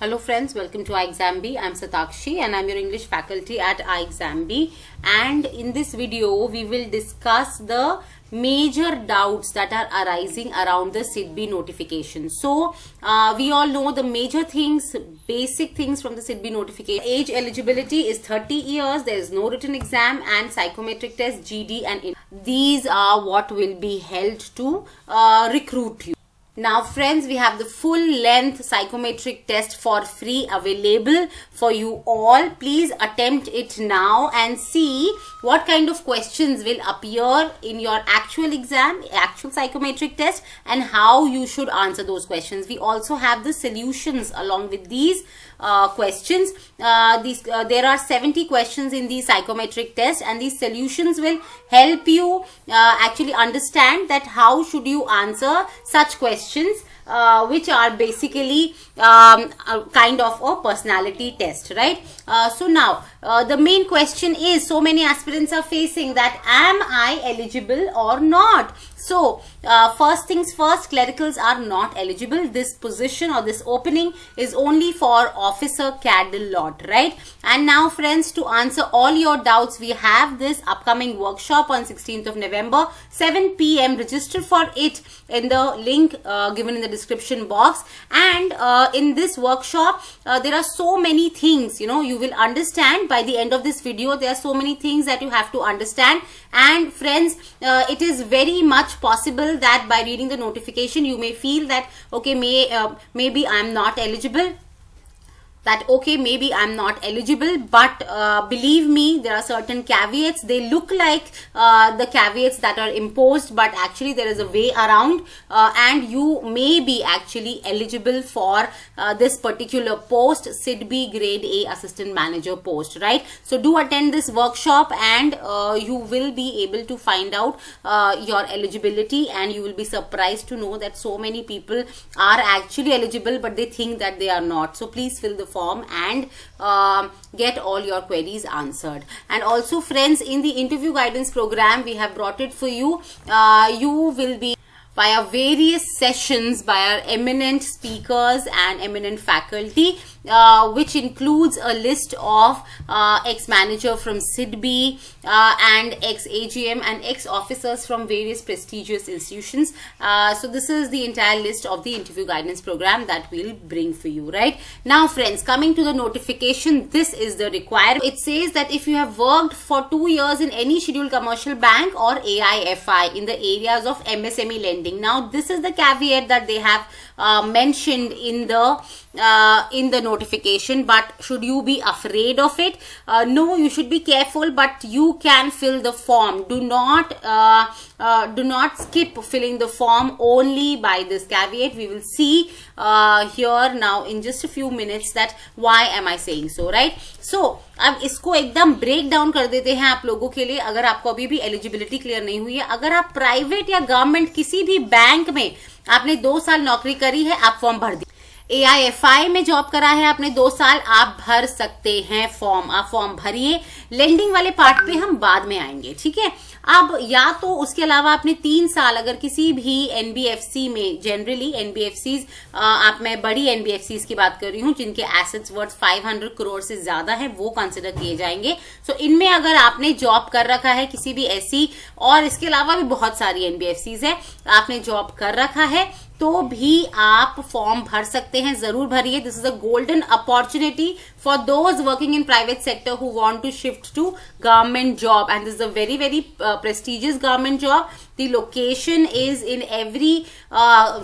Hello friends, welcome to iExamB. I'm Satakshi and I'm your English faculty at iExamB. And in this video, we will discuss the major doubts that are arising around the SIDBI notification. So, we all know the major things, basic things from the SIDBI notification. Age eligibility is 30 years, there is no written exam and psychometric test, GD and these are what will be held to recruit you. Now friends, we have the full length psychometric test for free available for you all. Please attempt it now and see what kind of questions will appear in your actual exam, actual psychometric test, and how you should answer those questions. We also have the solutions along with these questions. There are 70 questions in the psychometric test, and these solutions will help you actually understand that how should you answer such questions which are basically kind of a personality test, right? So now the main question is, so many aspirants are facing that, am I eligible or not? So first things first, clericals are not eligible. This position or this opening is only for officer cadre lot, right? And now friends, to answer all your doubts, we have this upcoming workshop on 16th of November, 7 p.m. Register for it in the link given in the description box. And in this workshop, there are so many things, you know, you will understand by the end of this video. There are so many things that you have to understand. And friends, it is very much possible that by reading the notification you may feel that okay, maybe I'm not eligible, maybe I'm not eligible, but believe me, there are certain caveats. They look like the caveats that are imposed, but actually there is a way around, and you may be actually eligible for this particular post, SIDBI Grade A Assistant Manager post, right? So do attend this workshop and you will be able to find out your eligibility, and you will be surprised to know that so many people are actually eligible but they think that they are not. So please fill the form and get all your queries answered. And also friends, in the interview guidance program, we have brought it for you. You will be via various sessions by our eminent speakers and eminent faculty, which includes a list of ex-manager from SIDBI and ex-AGM and ex-officers from various prestigious institutions. So this is the entire list of the interview guidance program that we'll bring for you, right? Now friends, coming to the notification, this is the requirement. It says that if you have worked for 2 years in any scheduled commercial bank or AIFI in the areas of MSME lending. Now this is the caveat that they have mentioned in the notification, but should you be afraid of it? No, you should be careful, but you can fill the form. Do not skip filling the form only by this caveat. We will see here now in just a few minutes that why am I saying so, right? So अब इसको एकदम break down कर देते हैं आप लोगों के लिए, अगर आपको अभी भी एलिजिबिलिटी क्लियर नहीं हुई है. अगर आप प्राइवेट या गवर्नमेंट किसी भी बैंक में आपने 2 साल नौकरी करी है, आप फॉर्म भर दीजिए. AIFI में जॉब करा है आपने 2 साल, आप भर सकते हैं फॉर्म. आप फॉर्म भरिए. लेंडिंग वाले पार्ट पे हम बाद में आएंगे, ठीक है? अब या तो उसके अलावा आपने 3 साल अगर किसी भी NBFC में, जनरली NBFCs, मैं बड़ी NBFCs की बात कर रही हूँ जिनके एसेट्स वर्थ 500 करोड़ से ज्यादा है, वो कंसिडर किए जाएंगे. सो इनमें अगर आपने जॉब कर रखा है किसी भी ऐसी, और इसके अलावा भी बहुत सारी NBFCs है, आपने जॉब कर रखा है, तो भी आप फॉर्म भर सकते हैं. जरूर भरिए. This is a golden opportunity for those working in private sector who want to shift to government job, and this is a very very prestigious government job. The location is in every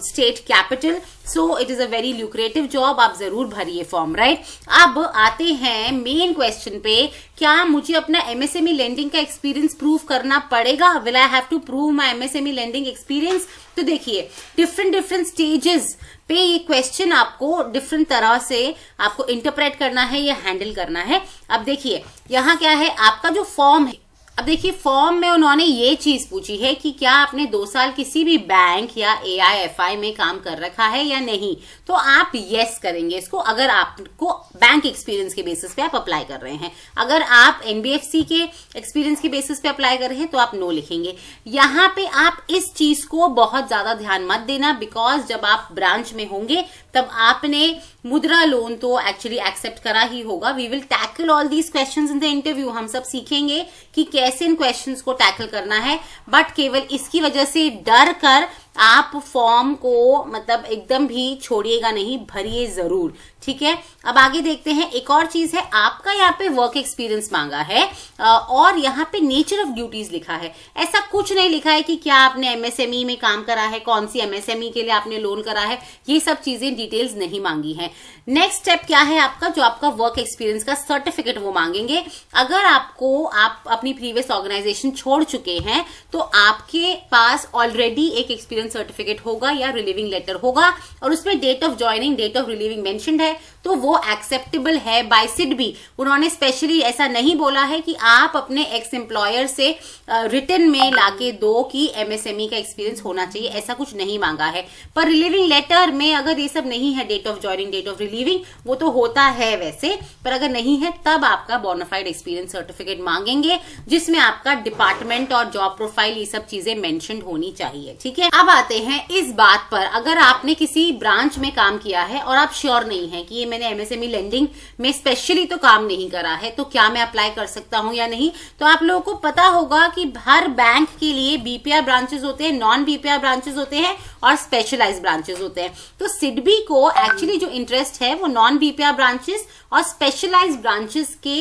state capital, so it is a very lucrative job. आप जरूर भरिए form, right? अब आते हैं main question पे, क्या मुझे अपना MSME lending का एक्सपीरियंस प्रूव करना पड़ेगा? Will I have to prove my MSME lending experience? तो देखिए, डिफरेंट स्टेजेस पे ये क्वेश्चन आपको डिफरेंट तरह से आपको इंटरप्रेट करना है या हैंडल करना है. अब देखिए, यहाँ क्या है, आपका जो फॉर्म है, अब देखिए फॉर्म में उन्होंने ये चीज पूछी है कि क्या आपने 2 साल किसी भी बैंक या AIFI में काम कर रखा है या नहीं, तो आप यस करेंगे इसको, अगर आपको बैंक एक्सपीरियंस के बेसिस पे आप अप्लाई कर रहे हैं। अगर आप NBFC के एक्सपीरियंस के बेसिस पे अप्लाई कर रहे हैं तो आप नो लिखेंगे। यहाँ पे आप इस चीज को बहुत ज्यादा ध्यान मत देना, बिकॉज जब आप ब्रांच में होंगे तब आपने मुद्रा लोन तो एक्चुअली एक्सेप्ट करा ही होगा। We will tackle all these questions in the interview. हम सब सीखेंगे कि कैसे इन क्वेश्चंस को टैकल करना है, बट केवल इसकी वजह से डर कर आप फॉर्म को मतलब एकदम भी छोड़िएगा नहीं, भरिए जरूर, ठीक है। अब आगे देखते हैं, एक और चीज है, आपका यहाँ पे वर्क एक्सपीरियंस मांगा है और यहाँ पे नेचर ऑफ ड्यूटीज लिखा है। ऐसा कुछ नहीं लिखा है कि क्या आपने MSME में काम करा है, कौन सी MSME के लिए आपने लोन करा है, ये सब चीजें डिटेल्स नहीं मांगी है। नेक्स्ट स्टेप क्या है आपका, जो आपका वर्क एक्सपीरियंस का सर्टिफिकेट वो मांगेंगे। अगर आप अपनी प्रीवियस ऑर्गेनाइजेशन छोड़ चुके हैं तो आपके पास ऑलरेडी एक एक्सपीरियंस सर्टिफिकेट होगा या रिलीविंग लेटर होगा और उसमें date of joining, date of relieving mentioned है, तो वो एक्सेप्टेबल है बाय सिडबी। उन्होंने स्पेशली ऐसा नहीं बोला है कि आप अपने एक्स एम्प्लॉयर से रिटन में लाके दो कि MSME का एक्सपीरियंस होना चाहिए, ऐसा कुछ नहीं मांगा है। पर रिलीविंग लेटर में अगर ये सब नहीं है, date of joining, date of relieving, वो तो होता है वैसे, पर अगर नहीं है तब आपका बोनाफाइड एक्सपीरियंस सर्टिफिकेट मांगेंगे, जिसमें आपका डिपार्टमेंट और जॉब प्रोफाइल ये सब चीजें मेंशन्ड होनी चाहिए, ठीक है। अब आते हैं इस बात पर, अगर आपने किसी ब्रांच में काम किया है और आप श्योर नहीं है कि ये मैंने MSME लेंडिंग में स्पेशली तो काम नहीं करा है, तो क्या मैं अप्लाई कर सकता हूं या नहीं। तो आप लोगों को पता होगा कि हर बैंक के लिए BPR ब्रांचेस होते हैं, नॉन BPR ब्रांचेस होते हैं और स्पेशलाइज्ड ब्रांचेस होते हैं। तो सिडबी को एक्चुअली जो इंटरेस्ट है वो नॉन BPR ब्रांचेस और स्पेशलाइज्ड ब्रांचेस के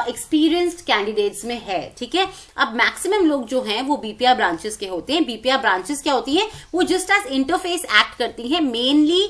एक्सपीरियंस्ड कैंडिडेट्स में है, ठीक है। अब मैक्सिमम लोग जो हैं वो BPR ब्रांचेस के होते हैं। BPR ब्रांचेस क्या होती है, वो जस्ट एज इंटरफेस एक्ट करती है, मेनली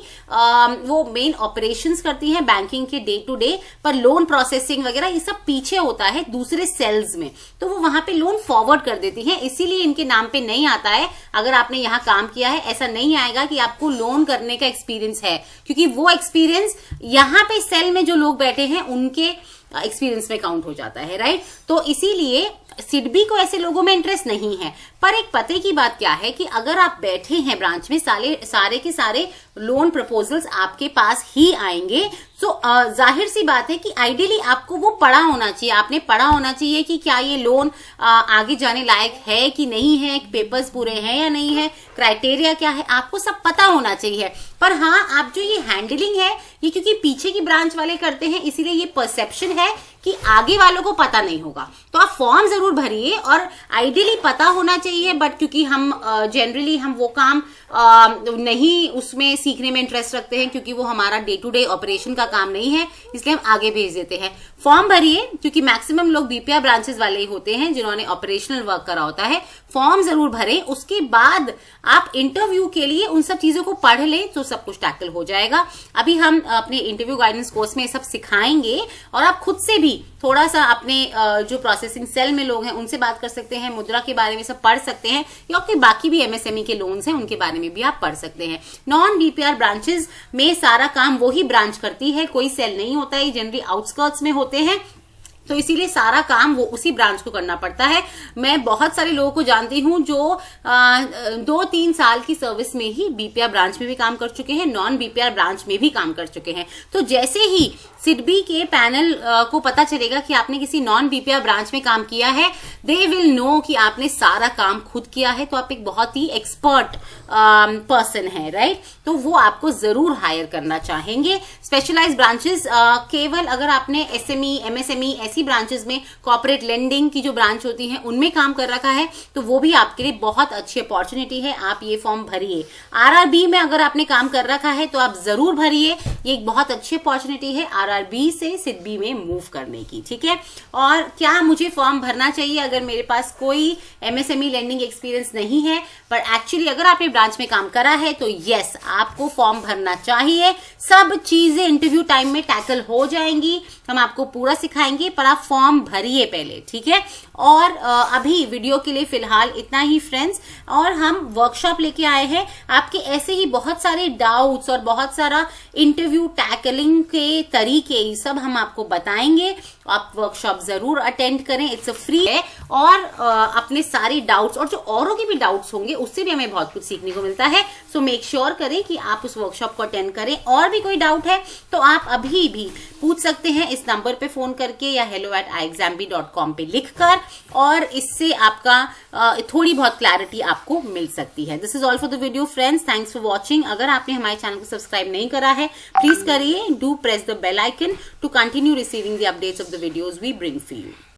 वो मेन ऑपरेशंस करती हैं बैंकिंग के डे टू डे, पर लोन प्रोसेसिंग वगैरह ये सब पीछे होता है दूसरे सेल्स में, तो वो वहां पे लोन फॉरवर्ड कर देती हैं, इसीलिए इनके नाम पे नहीं आता है। अगर आपने यहाँ काम किया है ऐसा नहीं आएगा कि आपको लोन करने का एक्सपीरियंस है, क्योंकि वो एक्सपीरियंस यहाँ पे सेल में जो लोग बैठे हैं उनके एक्सपीरियंस में काउंट हो जाता है, राइट। तो इसीलिए सिडबी को ऐसे लोगों में इंटरेस्ट नहीं है। पर एक पते की बात क्या है कि अगर आप बैठे हैं ब्रांच में, सारे के सारे लोन प्रपोजल्स आपके पास ही आएंगे, तो जाहिर सी बात है कि आइडियली आपको वो पढ़ा होना चाहिए। आपने पढ़ा होना चाहिए कि क्या ये लोन आगे जाने लायक है कि नहीं है, पेपर्स पूरे हैं या नहीं है, क्राइटेरिया क्या है, आपको सब पता होना चाहिए। पर हाँ, आप जो ये हैंडलिंग है ये क्योंकि पीछे की ब्रांच वाले करते हैं, इसीलिए ये परसेप्शन है कि आगे वालों को पता नहीं होगा। तो आप फॉर्म जरूर भरिए और आइडियली पता होना चाहिए, बट क्योंकि हम जनरली हम वो काम नहीं उसमें सीखने में इंटरेस्ट रखते हैं, क्योंकि वो हमारा डे टू डे ऑपरेशन का काम नहीं है, इसलिए हम आगे भेज देते हैं। फॉर्म भरिए, क्योंकि मैक्सिमम लोग BPR ब्रांचेस वाले ही होते हैं जिन्होंने ऑपरेशनल वर्क करा होता है। फॉर्म जरूर भरें, उसके बाद आप इंटरव्यू के लिए उन सब चीजों को पढ़ लें तो सब कुछ टैकल हो जाएगा। अभी हम अपने इंटरव्यू गाइडेंस कोर्स में सब सिखाएंगे और आप खुद से भी थोड़ा सा अपने जो प्रोसेसिंग सेल में लोग हैं उनसे बात कर सकते हैं, मुद्रा के बारे में सब पढ़ सकते हैं, या आपके बाकी भी MSME के लोन्स हैं उनके बारे में भी आप पढ़ सकते हैं। नॉन BPR ब्रांचेस में सारा काम वही ब्रांच करती है, कोई सेल नहीं होता है, जनरली आउटस्कर्ट्स में होते हैं, तो इसीलिए सारा काम वो उसी ब्रांच को करना पड़ता है। मैं बहुत सारे लोगों को जानती हूं जो 2-3 साल की सर्विस में ही BPR ब्रांच में भी काम कर चुके हैं, नॉन BPR ब्रांच में भी काम कर चुके हैं। तो जैसे ही सिडबी के पैनल को पता चलेगा कि आपने किसी नॉन BPR ब्रांच में काम किया है, दे विल नो कि आपने सारा काम खुद किया है, तो आप एक बहुत ही एक्सपर्ट पर्सन है, राइट। तो वो आपको जरूर हायर करना चाहेंगे। स्पेशलाइज्ड ब्रांचेस केवल अगर आपने SME, MSME ऐसी ब्रांचेस में, कॉर्पोरेट लेंडिंग की जो ब्रांच होती है उनमें काम कर रखा है, तो वो भी आपके लिए बहुत अच्छी अपॉर्चुनिटी है। आप ये फॉर्म भरिए। RRB में अगर आपने काम कर रखा है तो आप जरूर भरिए, ये एक बहुत अच्छी अपॉर्चुनिटी है RRB से सिडबी में मूव करने की, ठीक है। और क्या मुझे फॉर्म भरना चाहिए अगर मेरे पास कोई MSME लेंडिंग एक्सपीरियंस नहीं है, पर एक्चुअली अगर आपने ब्रांच में काम करा है तो यस, आपको फॉर्म भरना चाहिए। सब चीजें इंटरव्यू टाइम में टैकल हो जाएंगी, हम आपको पूरा सिखाएंगे, पर आप फॉर्म भरिए पहले, ठीक है। और अभी वीडियो के लिए फिलहाल इतना ही फ्रेंड्स, और हम वर्कशॉप लेके आए हैं आपके ऐसे ही बहुत सारे डाउट्स और बहुत सारा इंटरव्यू टैकलिंग के तरीके, ये सब हम आपको बताएंगे। आप वर्कशॉप जरूर अटेंड करें, इट्स अ फ्री है। और अपने सारे डाउट्स और जो औरों के भी डाउट्स होंगे उससे भी हमें बहुत कुछ सीखने को मिलता है। सो मेक श्योर करें कि आप उस वर्कशॉप को अटेंड करें। और भी कोई डाउट है तो आप अभी भी पूछ सकते हैं इस नंबर पे फोन करके या hello@iexambee.com पे लिखकर, और इससे आपका थोड़ी बहुत क्लैरिटी आपको मिल सकती है। This is all for the video friends, thanks for watching. अगर आपने हमारे चैनल को सब्सक्राइब नहीं करा है प्लीज करिए, do press the bell icon to continue receiving the updates of the videos we bring for you.